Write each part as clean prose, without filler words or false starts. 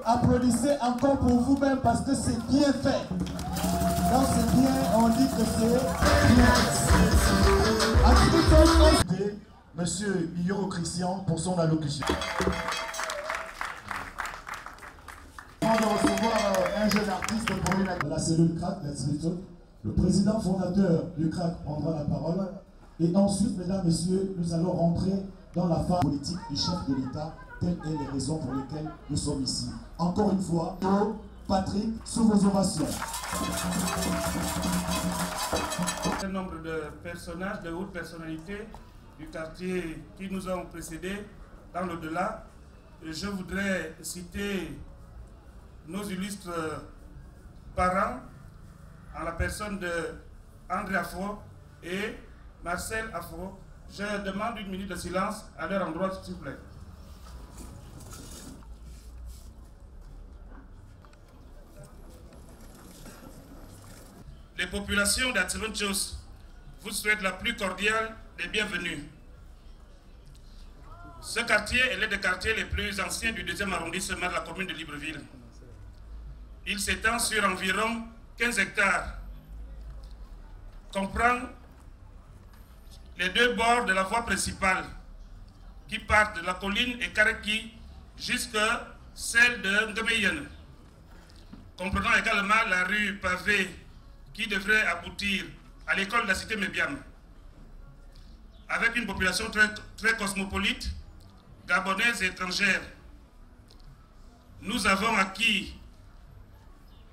Applaudissez encore pour vous-même parce que c'est bien fait. Quand c'est bien, on dit que c'est bien. Monsieur Millot Christian pour son allocution. Avant de recevoir un jeune artiste pour la cellule CRAC, le président fondateur du CRAC prendra la parole. Et ensuite, mesdames, messieurs, nous allons rentrer dans la phase politique du chef de l'État. Telles sont les raisons pour lesquelles nous sommes ici. Encore une fois, Patrick, sous vos ovations. Un nombre de personnages, de hautes personnalités du quartier qui nous ont précédés dans l'au-delà. Je voudrais citer nos illustres parents en la personne de André Afro et Marcel Afro. Je demande une minute de silence à leur endroit, s'il vous plaît. Les populations d'Atibonchos vous souhaitent la plus cordiale des bienvenues. Ce quartier est l'un des quartiers les plus anciens du 2e arrondissement de la commune de Libreville. Il s'étend sur environ 15 hectares, comprend les deux bords de la voie principale qui partent de la colline et Kareki jusqu'à celle de Ngemeyen, comprenant également la rue pavée qui devrait aboutir à l'école de la cité Mébiam, avec une population très cosmopolite, gabonaise et étrangère. Nous avons acquis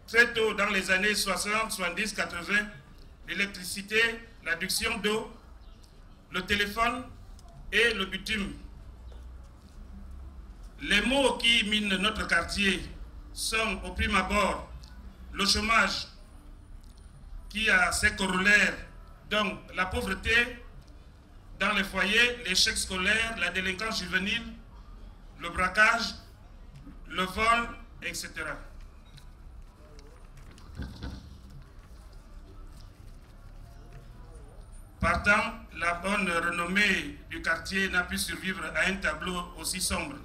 très tôt dans les années 60, 70, 80, l'électricité, l'adduction d'eau, le téléphone et le bitume. Les maux qui minent notre quartier sont au prime abord le chômage, qui a ses corollaires, donc la pauvreté dans les foyers, l'échec scolaire, la délinquance juvénile, le braquage, le vol, etc. Partant, la bonne renommée du quartier n'a pu survivre à un tableau aussi sombre.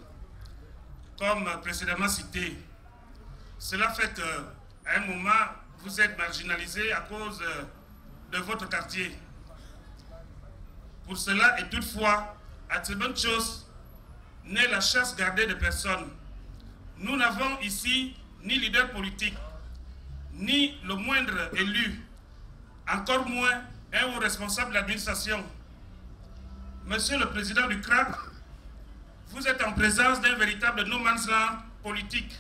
Comme précédemment cité, cela fait qu'à un moment, vous êtes marginalisé à cause de votre quartier. Pour cela, et toutefois, à très bonne chose, n'est la chasse gardée de personnes. Nous n'avons ici ni leader politique, ni le moindre élu, encore moins un haut responsable de l'administration. Monsieur le président du CRAC, vous êtes en présence d'un véritable no man's land politique.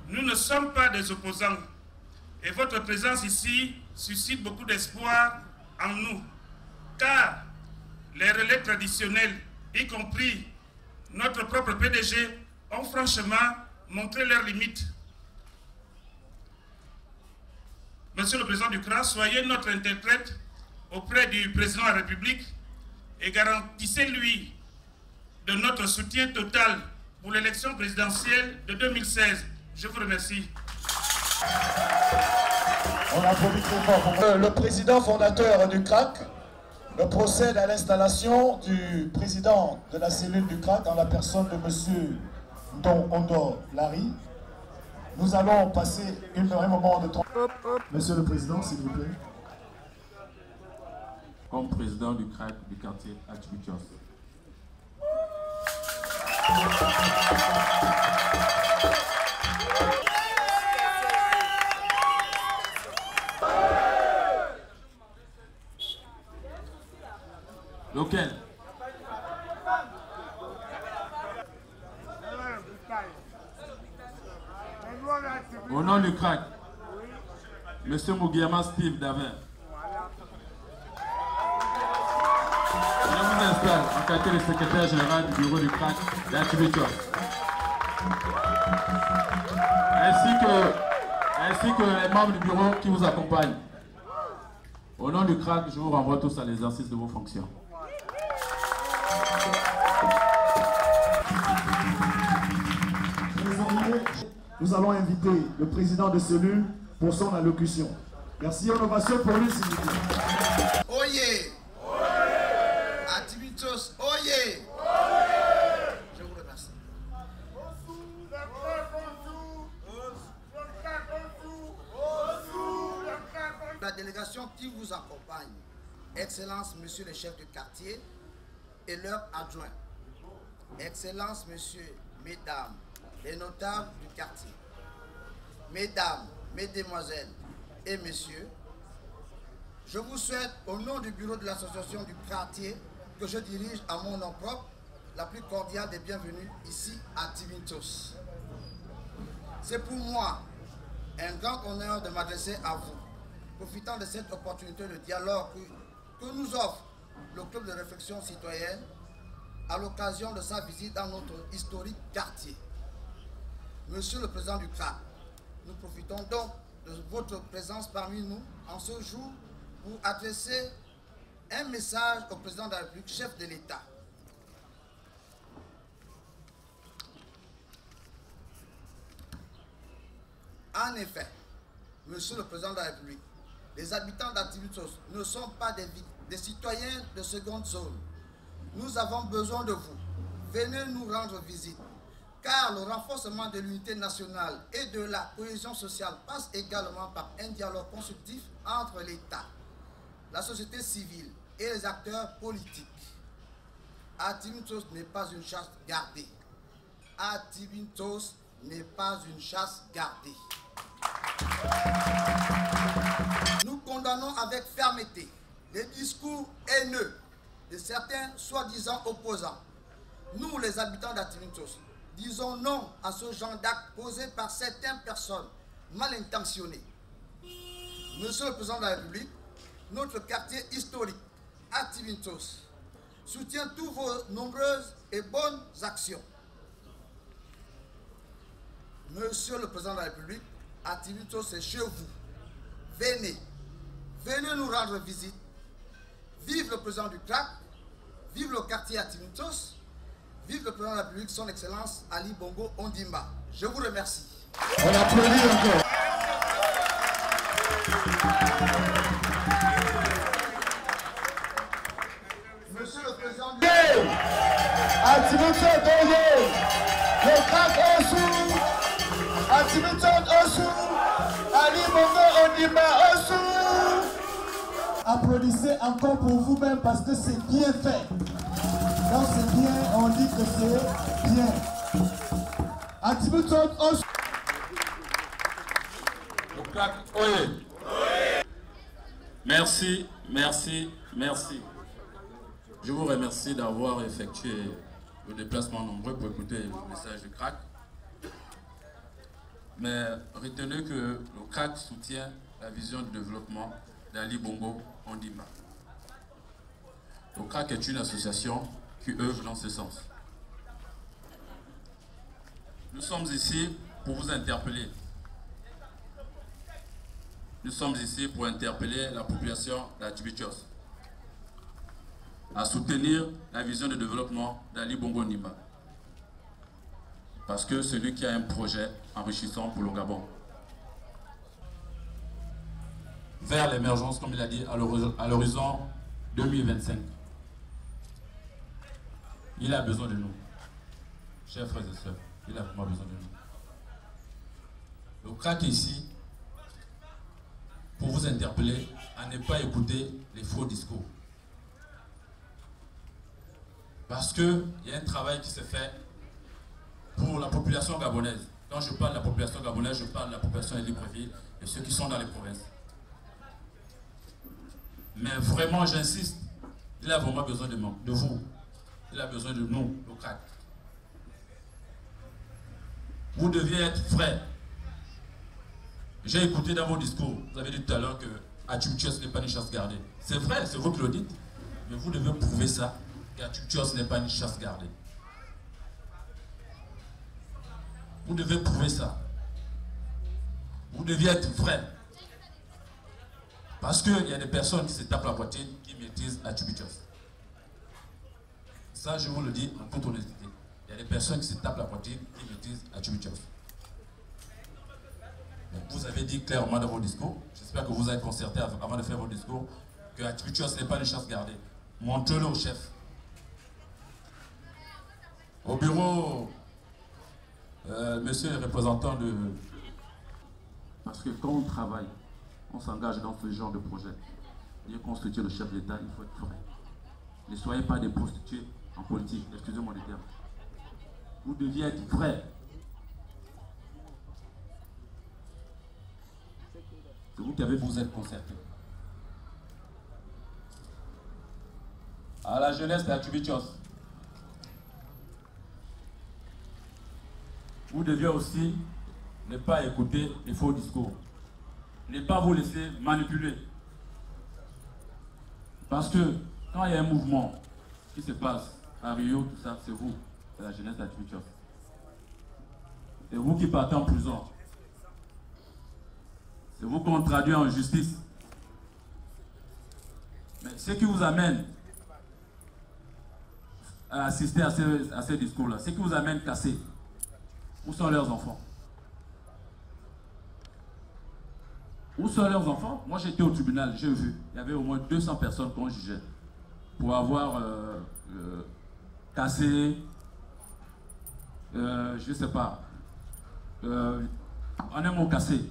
Nous ne sommes pas des opposants et votre présence ici suscite beaucoup d'espoir en nous, car les relais traditionnels, y compris notre propre PDG, ont franchement montré leurs limites. Monsieur le président du CRAS, soyez notre interprète auprès du président de la République et garantissez-lui de notre soutien total pour l'élection présidentielle de 2016. Je vous remercie. On applaudit très fort. Le président fondateur du CRAC procède à l'installation du président de la cellule du CRAC en la personne de M. Don Ondo Larry. Nous allons passer un moment de temps. Monsieur le Président, s'il vous plaît. Comme président du CRAC du quartier Atibitios. Lequel? Au nom du CRAC, Monsieur Mugiama Steve Davin. Je vous installe en qualité de secrétaire général du bureau du CRAC d'Atibitios. Ainsi que les membres du bureau qui vous accompagnent. Au nom du CRAC, je vous renvoie tous à l'exercice de vos fonctions. Nous allons inviter le président de cellule pour son allocution. Merci, une ovation pour lui, s'il vous plaît. Oyez! Atibitios, oyez! Je vous remercie. La délégation qui vous accompagne, Excellence, Monsieur le chef de quartier et leurs adjoints, Excellence, Monsieur, Mesdames, les notables du quartier, Mesdames, Mesdemoiselles et Messieurs, je vous souhaite, au nom du bureau de l'association du quartier que je dirige à mon nom propre, la plus cordiale des bienvenues ici à Atibitios. C'est pour moi un grand honneur de m'adresser à vous, profitant de cette opportunité de dialogue que nous offre le club de réflexion citoyenne à l'occasion de sa visite dans notre historique quartier. Monsieur le Président du CRAC, nous profitons donc de votre présence parmi nous en ce jour pour adresser un message au Président de la République, chef de l'État. En effet, Monsieur le Président de la République, les habitants d'Atibitios ne sont pas des citoyens de seconde zone. Nous avons besoin de vous. Venez nous rendre visite. Car le renforcement de l'unité nationale et de la cohésion sociale passe également par un dialogue constructif entre l'État, la société civile et les acteurs politiques. Atibitios n'est pas une chasse gardée. Atibitios n'est pas une chasse gardée. Nous condamnons avec fermeté les discours haineux de certains soi-disant opposants. Nous, les habitants d'Atibitios, disons non à ce genre d'actes posés par certaines personnes mal intentionnées. Monsieur le Président de la République, notre quartier historique, Atibitios, soutient toutes vos nombreuses et bonnes actions. Monsieur le Président de la République, Atibitios, c'est chez vous. Venez nous rendre visite. Vive le Président du CRAC, vive le quartier Atibitios, vive le Président de la République, son Excellence Ali Bongo Ondimba. Je vous remercie. On applaudit encore. Monsieur le Président du Atibitios, le CRAC Osu, Atibitios Osu, Ali Bongo Ondimba Osu. Applaudissez encore pour vous-même parce que c'est bien fait. Quand c'est bien, on dit que c'est bien. Atibitios Osu. Le CRAC, oyez. Merci, merci, merci. Je vous remercie d'avoir effectué le déplacement nombreux pour écouter le message du CRAC. Mais retenez que le CRAC soutient la vision de développement d'Ali Bongo Ondimba. Le CRAC est une association qui œuvre dans ce sens. Nous sommes ici pour vous interpeller. Nous sommes ici pour interpeller la population d'Atibitios. à soutenir la vision de développement d'Ali Bongo Ondimba. Parce que c'est lui qui a un projet enrichissant pour le Gabon. Vers l'émergence, comme il a dit, à l'horizon 2025. Il a besoin de nous. Chers frères et sœurs, il a vraiment besoin de nous. Le CRAC est ici pour vous interpeller à ne pas écouter les faux discours. Parce qu'il y a un travail qui se fait pour la population gabonaise. Quand je parle de la population gabonaise, je parle de la population de Libreville et ceux qui sont dans les provinces. Mais vraiment, j'insiste, il a vraiment besoin de vous. Il a besoin de nous, le CRAC. Vous deviez être frais. J'ai écouté dans vos discours, vous avez dit tout à l'heure que Atchibitios n'est pas une chasse gardée. C'est vrai, c'est vous qui le dites, mais vous devez prouver ça, qu'Atchibitios n'est pas une chasse gardée. Vous devez prouver ça. Vous deviez être vrai. Parce qu'il y a des personnes qui se tapent la poitrine qui maîtrisent Atchibitios. Ça, je vous le dis en toute honnêteté. Il y a des personnes qui se tapent la poitrine qui maîtrisent Atchibitios. Vous avez dit clairement dans vos discours, j'espère que vous avez concerté avant de faire vos discours, que Atchibitios n'est pas une chasse gardée. Montrez-le au chef. Au bureau, monsieur le représentant de... Parce que quand on travaille, on s'engage dans ce genre de projet. Bien constituer le chef d'État, il faut être vrai. Ne soyez pas des prostituées en politique, excusez-moi du terme. Vous deviez être vrai. C'est vous qui avez vous êtes concerté. À la jeunesse d'Atchibitios, vous deviez aussi ne pas écouter les faux discours. Ne pas vous laisser manipuler. Parce que quand il y a un mouvement qui se passe à Rio, tout ça, c'est vous, c'est la jeunesse d'Atchibitios. C'est vous qui partez en prison. C'est vous qu'on traduit en justice. Mais ce qui vous amène à assister à ces discours-là, ce qui vous amène cassés, où sont leurs enfants? Où sont leurs enfants? Moi j'étais au tribunal, j'ai vu, il y avait au moins 200 personnes qu'on jugeait pour avoir cassé, je ne sais pas, en un mot cassé.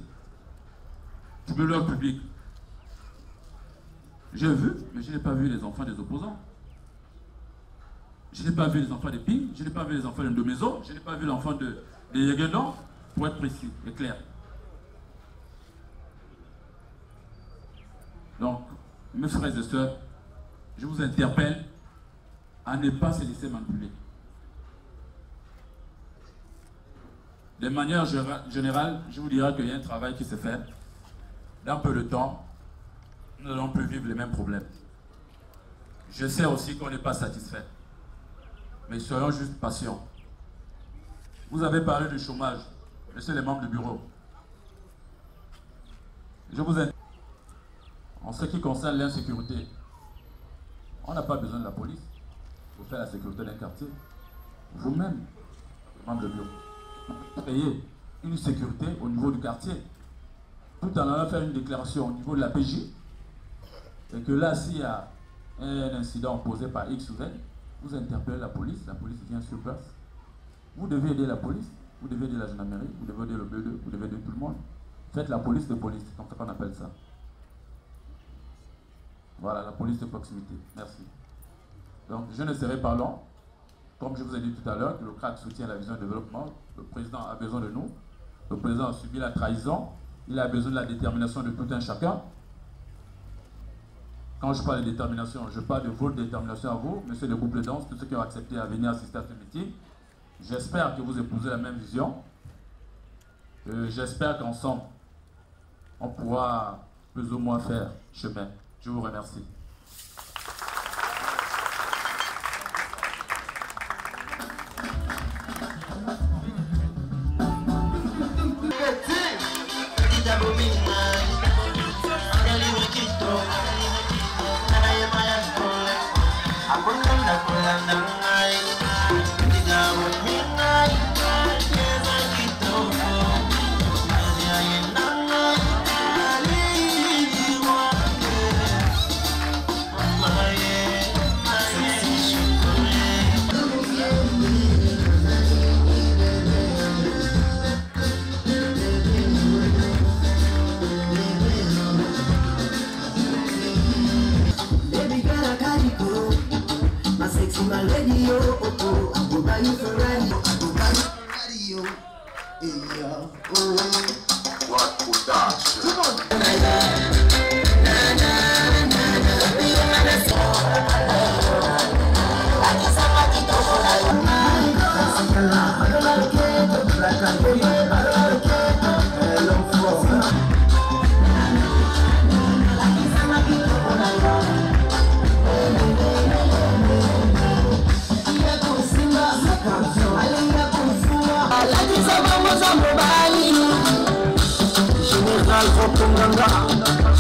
Tribunal public. J'ai vu, mais je n'ai pas vu les enfants des opposants. Je n'ai pas vu les enfants des PIM, je n'ai pas vu les enfants de Ndomezo, je n'ai pas vu l'enfant de Yeguendon, pour être précis et clair. Donc, mes frères et sœurs, je vous interpelle à ne pas se laisser manipuler. De manière générale, je vous dirais qu'il y a un travail qui se fait. Dans peu de temps, nous n'allons plus vivre les mêmes problèmes. Je sais aussi qu'on n'est pas satisfait. Mais soyons juste patients. Vous avez parlé du chômage, monsieur les membres du bureau. Je vous invite. En ce qui concerne l'insécurité, on n'a pas besoin de la police pour faire la sécurité d'un quartier. Vous-même, membres du bureau, vous créez une sécurité au niveau du quartier. Tout en allant faire une déclaration au niveau de la PJ, et que là, s'il y a un incident posé par X ou Z, vous interpellez la police vient sur place. Vous devez aider la police, vous devez aider la gendarmerie, vous devez aider le BE2, vous devez aider tout le monde. Faites la police de police, c'est comme ça qu'on appelle ça. Voilà, la police de proximité. Merci. Donc, je ne serai pas long. Comme je vous ai dit tout à l'heure, que le CRAC soutient la vision de développement. Le président a besoin de nous. Le président a subi la trahison. Il a besoin de la détermination de tout un chacun. Quand je parle de détermination, je parle de votre détermination à vous, monsieur le groupe de danse, tous ceux qui ont accepté à venir assister à ce meeting. J'espère que vous épousez la même vision. J'espère qu'ensemble, on pourra plus ou moins faire chemin. Je vous remercie.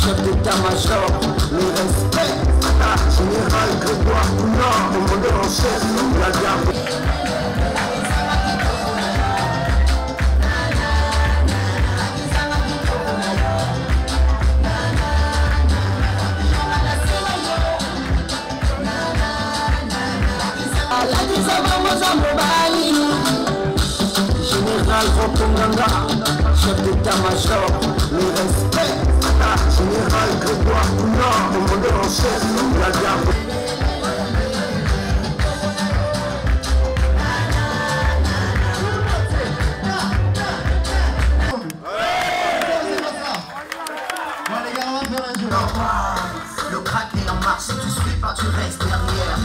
Chef d'état-major, le respect, général Grégoire Poulard, commandeur en chef, la garde. Général Rokonganga, chef d'état-major, le respect, général Grégoire Poulard, commandeur en chef, la garde. Le crack est en marche, si tu suis pas, tu restes derrière.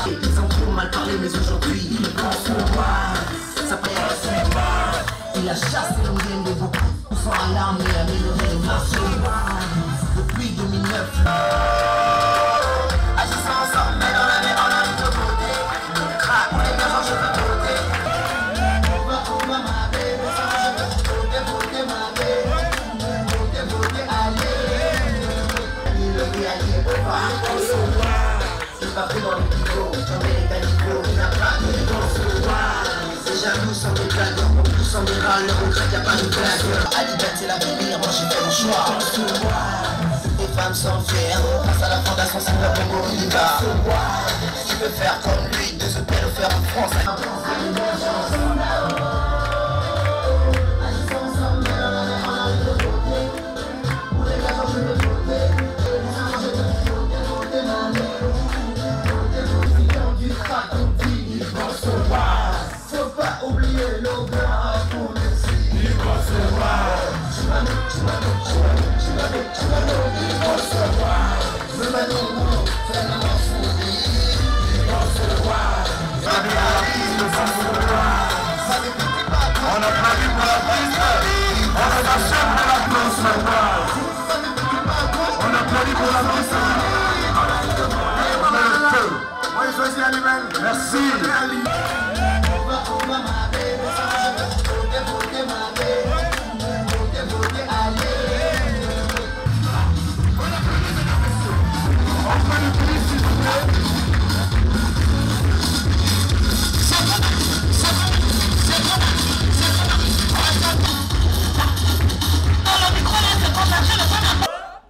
Ils ont trop mal parlé, mais aujourd'hui, ils vont se voir. Ça passe. Il a chassé l'anglais de beaucoup. Sans alarme et amélioré le marché. Depuis 2009. Agissant ensemble, mais dans la mer, on a une de beauté. Crack, on est bien, je veux beauté. On va ma bébé, je veux beauté, ma bébé. Beauté, allez. C'est pas fait dans le pico, j'en mets les canicots, il n'a pas de bonsoir. C'est jaloux sans des blagueurs, beaucoup sans des râleurs, au crack y'a pas de blagueur. À liberté la venir, moi j'ai fait mon choix. Les femmes sont fières, face à la fondation, c'est pas pour on y va. Tu veux faire comme lui, de ce père le faire en France. Faut pas oublier l'odeur pour le si. Ils vont se voir. Tu vas nous, ils vont se voir. Le manon, c'est la folie. Ils vont se voir. On a applaudi pour la piste. On a la chaîne de la place. On applaudit pour la piste. Merci.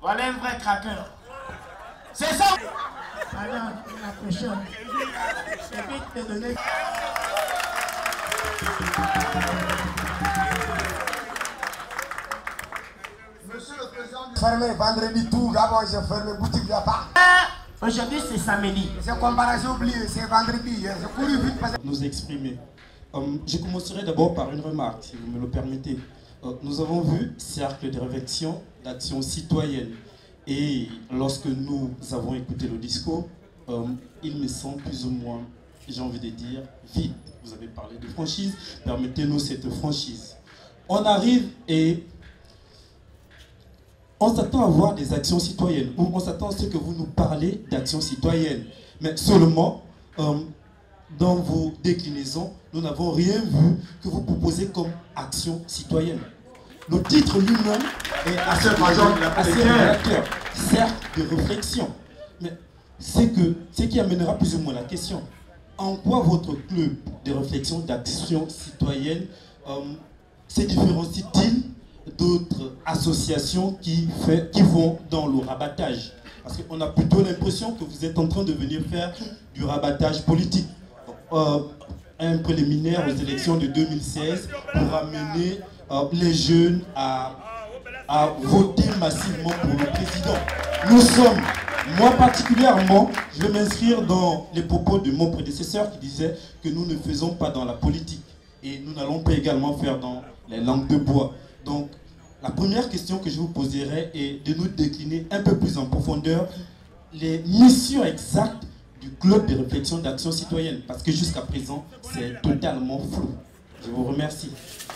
Voilà un vrai craqueur. C'est ça. Alors, la prochaine. Je vais te donner. Monsieur le Président du... Fermé vendredi tout, d'abord j'ai fermé boutique, il n'y a pas. Aujourd'hui, c'est samedi. C'est comparaison oubliée, c'est vendredi. J'ai couru vite parce que... Nous exprimer. Je commencerai d'abord par une remarque, si vous me le permettez. Nous avons vu cercle de réflexion, d'action citoyenne. Et lorsque nous avons écouté le discours, il me semble plus ou moins, j'ai envie de dire, vide. Vous avez parlé de franchise, permettez-nous cette franchise. On arrive et on s'attend à voir des actions citoyennes, ou on s'attend à ce que vous nous parlez d'actions citoyennes. Mais seulement, dans vos déclinaisons, nous n'avons rien vu que vous proposez comme action citoyenne. Le titre lui-même est assez révélateur, cercle de réflexion. Mais c'est ce qui amènera plus ou moins la question. En quoi votre club de réflexion d'action citoyenne se différencie-t-il d'autres associations qui vont dans le rabattage? Parce qu'on a plutôt l'impression que vous êtes en train de venir faire du rabattage politique. Un préliminaire aux élections de 2016 pour amener les jeunes à voter massivement pour le président. Nous sommes, moi particulièrement, je vais m'inscrire dans les propos de mon prédécesseur qui disait que nous ne faisons pas dans la politique et nous n'allons pas également faire dans les langues de bois. Donc, la première question que je vous poserai est de nous décliner un peu plus en profondeur les missions exactes du club de réflexion d'action citoyenne, parce que jusqu'à présent, c'est totalement flou. Je vous remercie.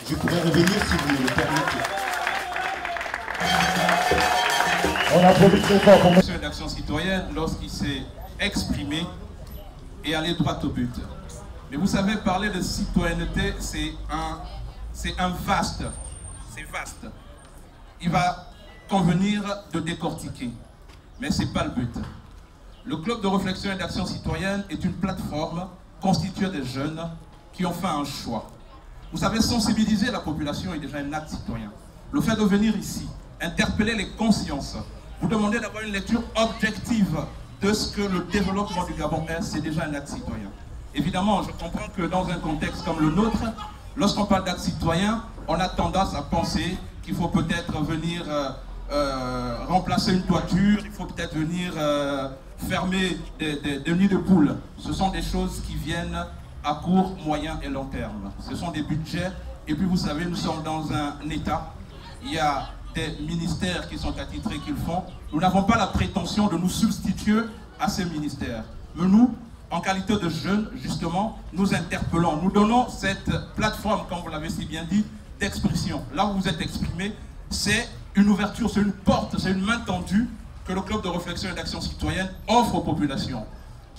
Je pourrais revenir si vous me le permettez. On applaudit très fort pour le club d'action citoyenne lorsqu'il s'est exprimé et allé droit au but. Mais vous savez, parler de citoyenneté, c'est vaste. C'est vaste. Il va convenir de décortiquer, mais ce n'est pas le but. Le club de réflexion et d'action citoyenne est une plateforme constituée de jeunes qui ont fait un choix. Vous savez, sensibiliser la population est déjà un acte citoyen. Le fait de venir ici, interpeller les consciences, vous demander d'avoir une lecture objective de ce que le développement du Gabon est, c'est déjà un acte citoyen. Évidemment, je comprends que dans un contexte comme le nôtre, lorsqu'on parle d'acte citoyen, on a tendance à penser qu'il faut peut-être venir remplacer une toiture, il faut peut-être venir fermer des nids de poules. Ce sont des choses qui viennent à court, moyen et long terme. Ce sont des budgets. Et puis vous savez, nous sommes dans un État. Il y a des ministères qui sont attitrés qu'ils font. Nous n'avons pas la prétention de nous substituer à ces ministères. Mais nous, en qualité de jeunes, justement, nous interpellons. Nous donnons cette plateforme, comme vous l'avez si bien dit, d'expression. Là où vous êtes exprimé, c'est une ouverture, c'est une porte, c'est une main tendue que le club de réflexion et d'action citoyenne offre aux populations.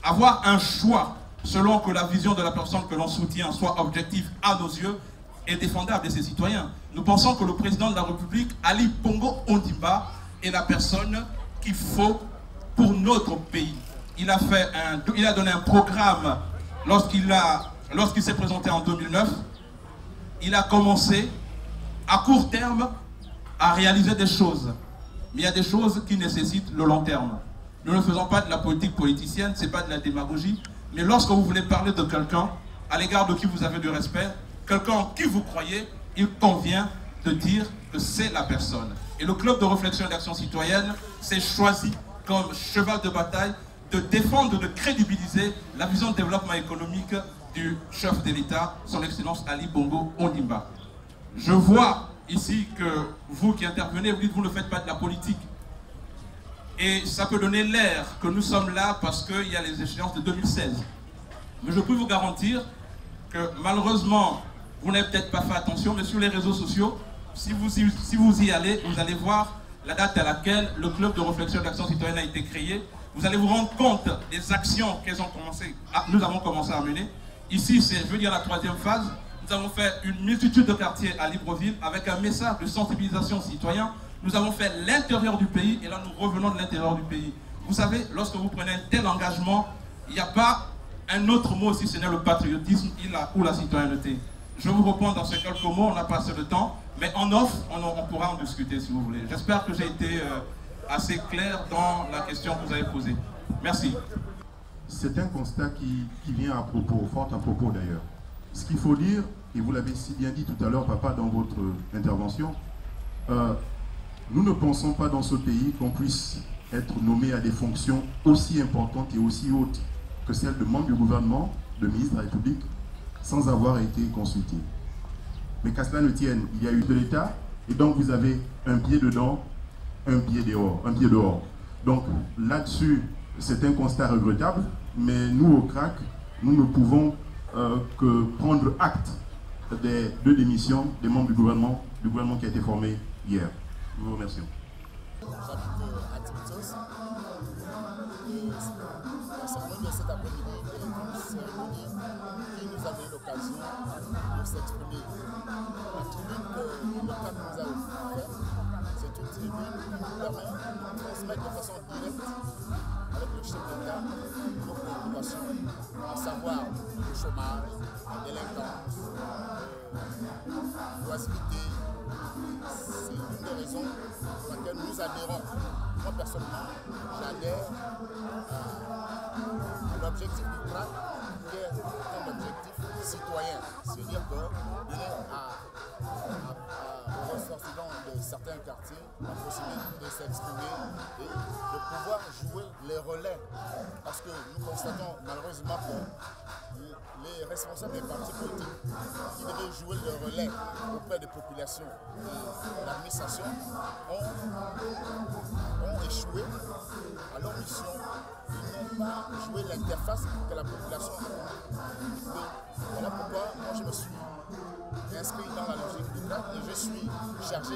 Avoir un choix selon que la vision de la personne que l'on soutient soit objective à nos yeux est défendable de ces citoyens. Nous pensons que le président de la République, Ali Bongo Ondimba, est la personne qu'il faut pour notre pays. Il a donné un programme lorsqu'il s'est présenté en 2009. Il a commencé à court terme à réaliser des choses. Mais il y a des choses qui nécessitent le long terme. Nous ne faisons pas de la politique politicienne, ce n'est pas de la démagogie. Mais lorsque vous voulez parler de quelqu'un, à l'égard de qui vous avez du respect, quelqu'un en qui vous croyez, il convient de dire que c'est la personne. Et le club de réflexion et d'action citoyenne s'est choisi comme cheval de bataille de défendre, de crédibiliser la vision de développement économique du chef de l'État, son Excellence Ali Bongo Ondimba. Je vois ici que vous qui intervenez, vous dites que vous ne faites pas de la politique. Et ça peut donner l'air que nous sommes là parce qu'il y a les échéances de 2016. Mais je peux vous garantir que malheureusement, vous n'avez peut-être pas fait attention, mais sur les réseaux sociaux, si vous y allez, vous allez voir la date à laquelle le club de réflexion et d'action citoyenne a été créé. Vous allez vous rendre compte des actions nous avons commencé à mener. Ici, c'est, je veux dire, la troisième phase. Nous avons fait une multitude de quartiers à Libreville avec un message de sensibilisation citoyen. Nous avons fait l'intérieur du pays et là nous revenons de l'intérieur du pays. Vous savez, lorsque vous prenez un tel engagement, il n'y a pas un autre mot si ce n'est le patriotisme ou la citoyenneté. Je vous réponds dans ces quelques mots, on n'a pas assez de temps, mais en off, on pourra en discuter si vous voulez. J'espère que j'ai été assez clair dans la question que vous avez posée. Merci. C'est un constat qui vient à propos, fort à propos d'ailleurs. Ce qu'il faut dire, et vous l'avez si bien dit tout à l'heure, papa, dans votre intervention, nous ne pensons pas dans ce pays qu'on puisse être nommé à des fonctions aussi importantes et aussi hautes que celles de membre du gouvernement, de ministre de la République, sans avoir été consulté. Mais qu'à cela ne tienne, il y a eu de l'État, et donc vous avez un pied dedans, un pied dehors. Donc là-dessus, c'est un constat regrettable, mais nous au CRAC, nous ne pouvons que prendre acte des deux démissions des membres du gouvernement qui a été formé hier. Nous vous remercions. Nous avons eu l'occasion de s'exprimer. La tribune que le CRAC nous a offerte, c'est une tribune qui nous permet de transmettre de façon directe avec le chef d'État à savoir le chômage, la délinquance, l'oisiveté. C'est une des raisons pour laquelle nous adhérons. Moi personnellement, j'adhère à l'objectif du CRAC, qui est un objectif citoyen. C'est-à-dire qu'il est aux ressortissants de certains quartiers la possibilité de s'exprimer et de pouvoir jouer les relais. Parce que nous constatons malheureusement que les responsables des partis politiques qui devaient jouer le relais auprès des populations et l'administration ont échoué à leur mission. Ils n'ont pas joué l'interface que la population a. Voilà pourquoi moi je me suis inscrit dans la logique du CRAC et je suis chargé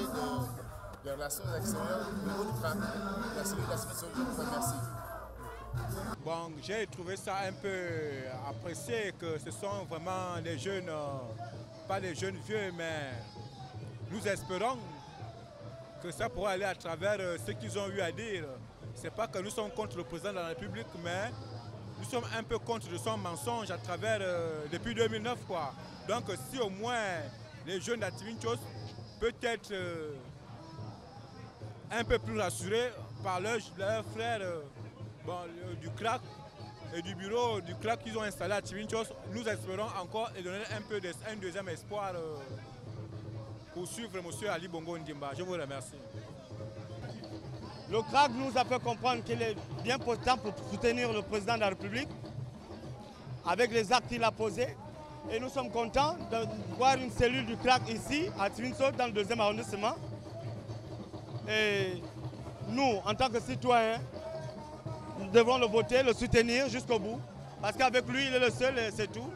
des relations extérieures au niveau du CRAC. La cellule d'administration, je vous remercie. Bon, j'ai trouvé ça un peu apprécié que ce sont vraiment des jeunes, pas des jeunes vieux, mais nous espérons que ça pourra aller à travers ce qu'ils ont eu à dire. C'est pas que nous sommes contre le président de la République, mais nous sommes un peu contre son mensonge à travers, depuis 2009 quoi. Donc si au moins les jeunes d'Ativinchos peuvent être un peu plus rassurés par leurs frères du CRAC et du bureau du CRAC qu'ils ont installé à Tivinchos, nous espérons encore et donner un peu un deuxième espoir pour suivre M. Ali Bongo Ndimba. Je vous remercie. Le CRAC nous a fait comprendre qu'il est bien important pour soutenir le président de la République avec les actes qu'il a posés. Et nous sommes contents de voir une cellule du CRAC ici, à Tivinchos, dans le 2e arrondissement. Et nous, en tant que citoyens, nous devons le voter, le soutenir jusqu'au bout. Parce qu'avec lui, il est le seul et c'est tout.